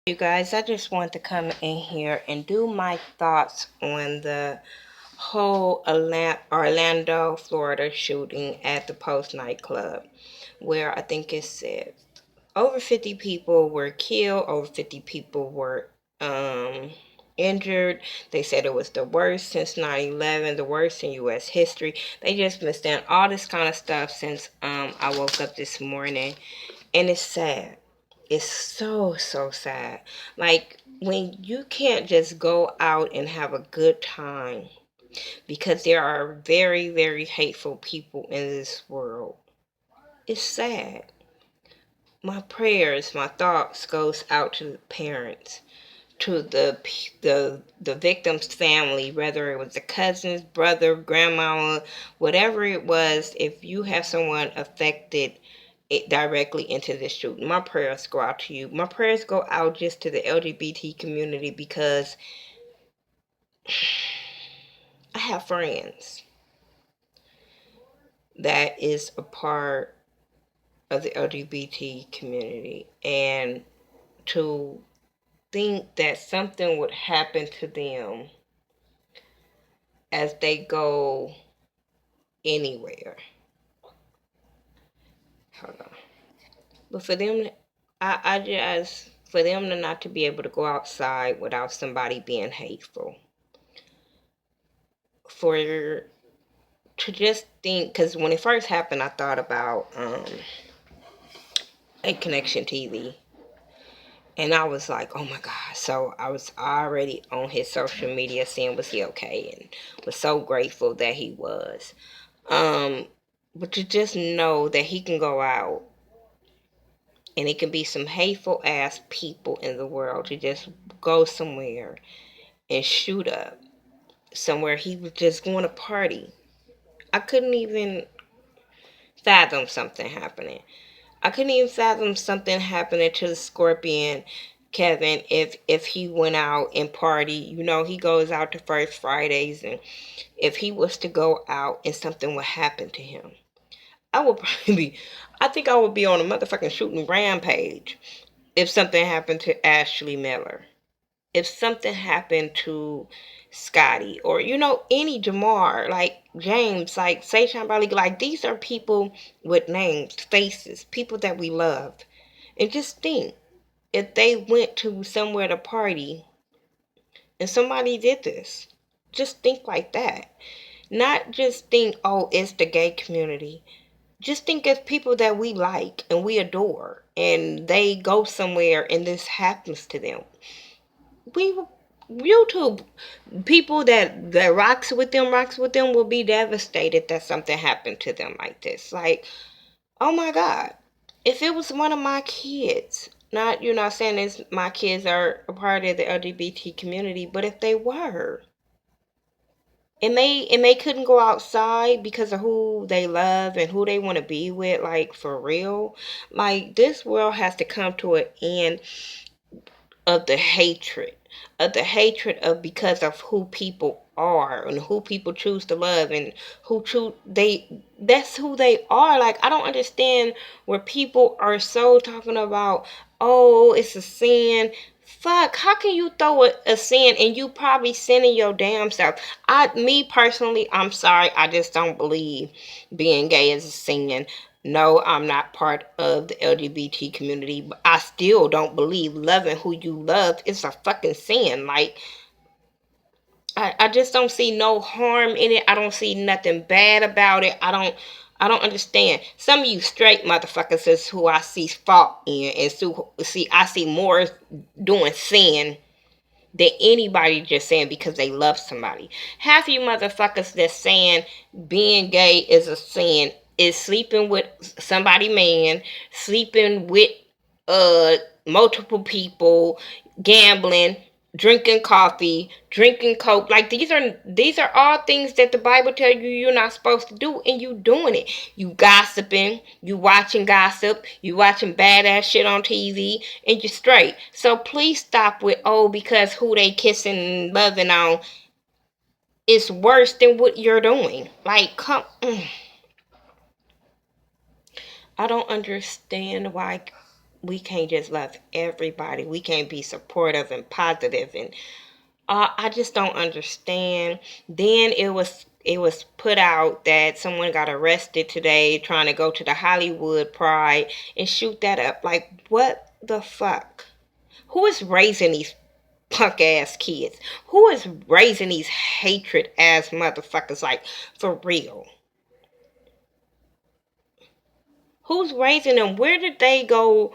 You guys, I just want to come in here and do my thoughts on the whole Orlando, Florida shooting at the Post nightclub, where I think it said over 50 people were killed, over 50 people were injured. They said it was the worst since 9/11, the worst in U.S. history. They just been saying all this kind of stuff since I woke up this morning, and it's sad. It's so sad. Like when you can't just go out and have a good time because there are very hateful people in this world. It's sad. My prayers, my thoughts goes out to the parents, to the victim's family, whether it was the cousins, brother, grandmama, whatever it was. If you have someone affected it directly into this shooting, my prayers go out to you. My prayers go out just to the LGBT community because I have friends that is a part of the LGBT community, and to think that something would happen to them as they go anywhere. Hold on. But for them, I just, for them to not to be able to go outside without somebody being hateful. For to just think, because when it first happened, I thought about a connection TV. And I was like, oh my God. So I was already on his social media seeing was he okay, and was so grateful that he was. Um, but to just know that he can go out and it can be some hateful ass people in the world to just go somewhere and shoot up somewhere he was just going to party. I couldn't even fathom something happening. I couldn't even fathom something happening to the Scorpion Kevin if he went out and party. You know, he goes out to First Fridays, and if he was to go out and something would happen to him, I would probably be, I think I would be on a motherfucking shooting rampage if something happened to Ashley Miller. If something happened to Scotty, or any Jamar, like James, like Seishan Bali, like these are people with names, faces, people that we loved. And just think, if they went to somewhere to party and somebody did this, just think like that. Not just think, oh, it's the gay community. Just think of people that we like and we adore, and they go somewhere and this happens to them. We YouTube people that rocks with them will be devastated that something happened to them like this. Like, oh my God, if it was one of my kids, not saying this, my kids are a part of the LGBT community, but if they were, and they couldn't go outside because of who they love and who they want to be with, like for real, like this world has to come to an end of the hatred, of because of who people are and who people choose to love, and who choose they that's who they are. Like, I don't understand where people are so talking about, oh, it's a sin. Fuck, how can you throw a sin, and you probably sinning your damn self? Me personally, I'm sorry, I just don't believe being gay is a sin. No, I'm not part of the LGBT community, but I still don't believe loving who you love is a fucking sin. Like, I just don't see no harm in it. I don't see nothing bad about it. I don't understand. Some of you straight motherfuckers is who I see fault in, and so see I see more doing sin than anybody just saying because they love somebody. Half of you motherfuckers that's saying being gay is a sin is sleeping with somebody man, sleeping with uh multiple people, gambling, drinking coffee, drinking coke. Like, these are all things that the Bible tell you you're not supposed to do, and you doing it. You gossiping, you watching gossip, you watching badass shit on TV, and you're straight. So please stop with, oh, because who they kissing and loving on is worse than what you're doing. Like, I don't understand why we can't just love everybody. We can't be supportive and positive, and I just don't understand. Then it was put out that someone got arrested today trying to go to the Hollywood Pride and shoot that up. Like, what the fuck? Who is raising these punk ass kids? Who is raising these hatred ass motherfuckers? Like, for real? Who's raising them? Where did they go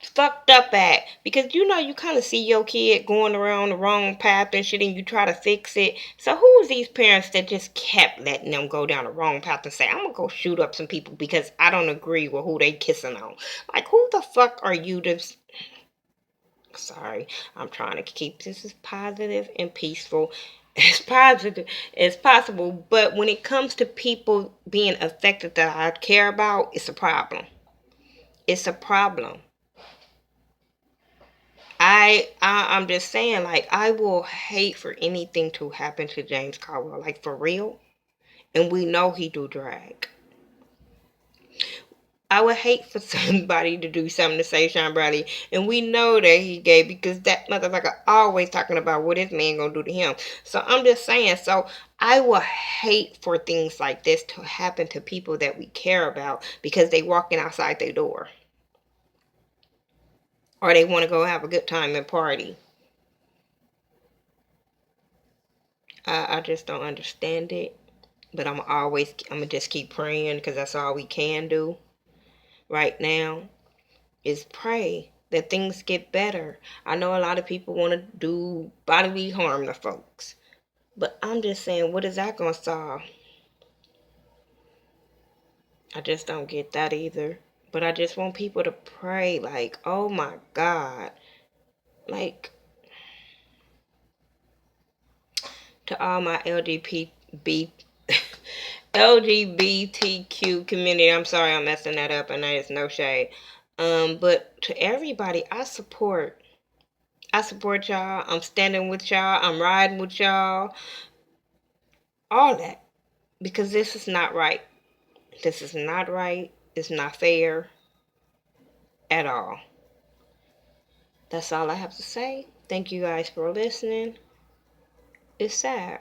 fucked up at? Because you kind of see your kid going around the wrong path and shit, and you try to fix it. So who is these parents that just kept letting them go down the wrong path and say, I'm gonna go shoot up some people because I don't agree with who they kissing on? Like, who the fuck are you to? Sorry, I'm trying to keep this as positive and peaceful as positive as possible, but when it comes to people being affected that I care about, it's a problem. It's a problem. I'm just saying, like, I will hate for anything to happen to James Caldwell, like, for real. And we know he do drag. I would hate for somebody to do something to say Sean Bradley, and we know that he gay because that motherfucker always talking about what his man gonna do to him. So I'm just saying, so I will hate for things like this to happen to people that we care about because they walking outside their door. Or they want to go have a good time and party. I just don't understand it. But I'm gonna just keep praying because that's all we can do right now is pray that things get better. I know a lot of people want to do bodily harm to folks, but I'm just saying, what is that gonna solve? I just don't get that either. But I just want people to pray, like, oh my God, like, to all my LGBTQ community. I'm sorry I'm messing that up, and there's no shade. But to everybody, I support y'all. I'm standing with y'all. I'm riding with y'all. All that. Because this is not right. This is not right. It's not fair at all. That's all I have to say. Thank you guys for listening. It's sad.